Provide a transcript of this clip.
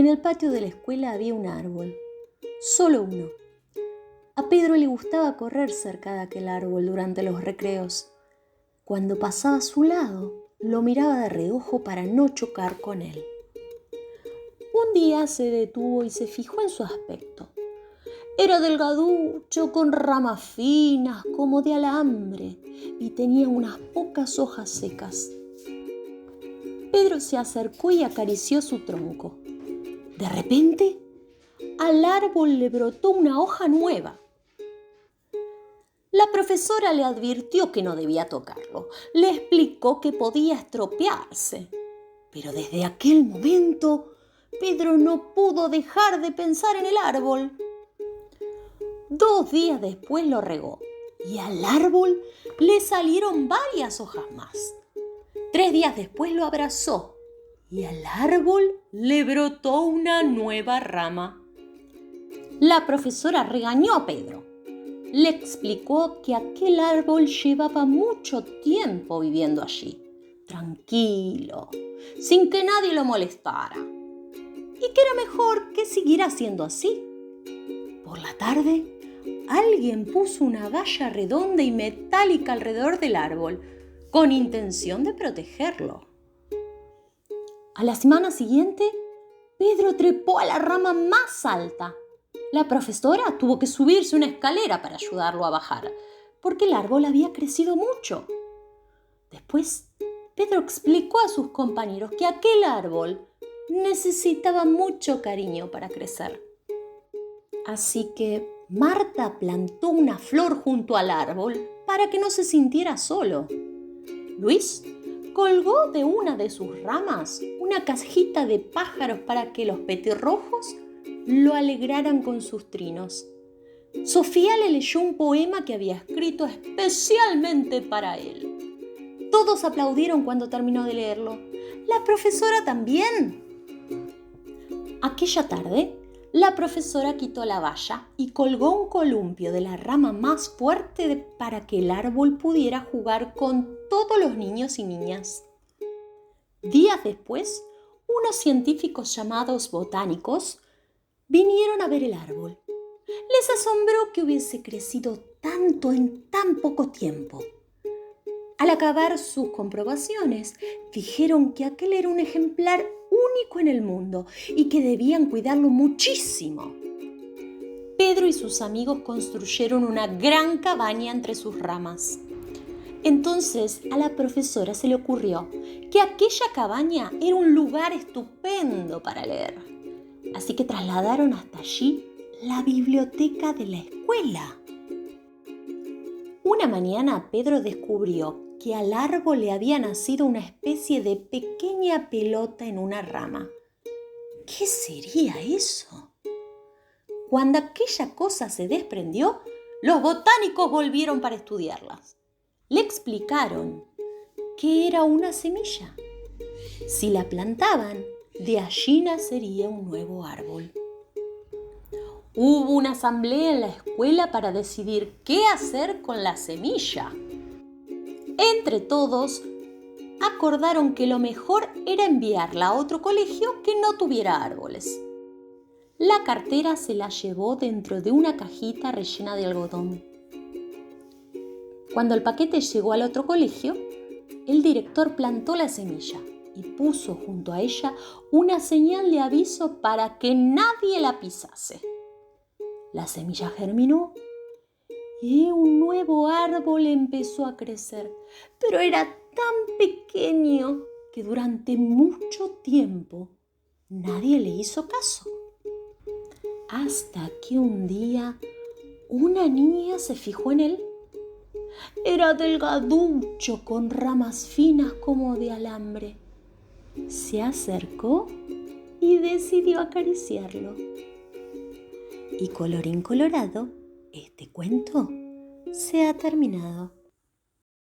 En el patio de la escuela había un árbol, solo uno. A Pedro le gustaba correr cerca de aquel árbol durante los recreos. Cuando pasaba a su lado, lo miraba de reojo para no chocar con él. Un día se detuvo y se fijó en su aspecto. Era delgaducho, con ramas finas como de alambre, y tenía unas pocas hojas secas. Pedro se acercó y acarició su tronco. De repente, al árbol le brotó una hoja nueva. La profesora le advirtió que no debía tocarlo. Le explicó que podía estropearse. Pero desde aquel momento, Pedro no pudo dejar de pensar en el árbol. 2 días después lo regó y al árbol le salieron varias hojas más. 3 días después lo abrazó y al árbol le brotó una nueva rama. La profesora regañó a Pedro. Le explicó que aquel árbol llevaba mucho tiempo viviendo allí, tranquilo, sin que nadie lo molestara, y que era mejor que siguiera siendo así. Por la tarde, alguien puso una valla redonda y metálica alrededor del árbol, con intención de protegerlo. A la semana siguiente, Pedro trepó a la rama más alta. La profesora tuvo que subirse una escalera para ayudarlo a bajar, porque el árbol había crecido mucho. Después, Pedro explicó a sus compañeros que aquel árbol necesitaba mucho cariño para crecer. Así que Marta plantó una flor junto al árbol para que no se sintiera solo. Luis colgó de una de sus ramas una cajita de pájaros para que los petirrojos lo alegraran con sus trinos. Sofía le leyó un poema que había escrito especialmente para él. Todos aplaudieron cuando terminó de leerlo. La profesora también. Aquella tarde, la profesora quitó la valla y colgó un columpio de la rama más fuerte para que el árbol pudiera jugar con todos los niños y niñas. Días después, unos científicos llamados botánicos vinieron a ver el árbol. Les asombró que hubiese crecido tanto en tan poco tiempo. Al acabar sus comprobaciones, dijeron que aquel era un ejemplar único en el mundo y que debían cuidarlo muchísimo. Pedro y sus amigos construyeron una gran cabaña entre sus ramas. Entonces a la profesora se le ocurrió que aquella cabaña era un lugar estupendo para leer. Así que trasladaron hasta allí la biblioteca de la escuela. Una mañana Pedro descubrió que al árbol le había nacido una especie de pequeña pelota en una rama. ¿Qué sería eso? Cuando aquella cosa se desprendió, los botánicos volvieron para estudiarlas. Le explicaron que era una semilla. Si la plantaban, de allí nacería un nuevo árbol. Hubo una asamblea en la escuela para decidir qué hacer con la semilla. Entre todos, acordaron que lo mejor era enviarla a otro colegio que no tuviera árboles. La cartera se la llevó dentro de una cajita rellena de algodón. Cuando el paquete llegó al otro colegio, el director plantó la semilla y puso junto a ella una señal de aviso para que nadie la pisase. La semilla germinó y un nuevo árbol empezó a crecer, pero era tan pequeño que durante mucho tiempo nadie le hizo caso. Hasta que un día una niña se fijó en él. Era delgaducho, con ramas finas como de alambre. Se acercó y decidió acariciarlo. Y colorín colorado, este cuento se ha terminado.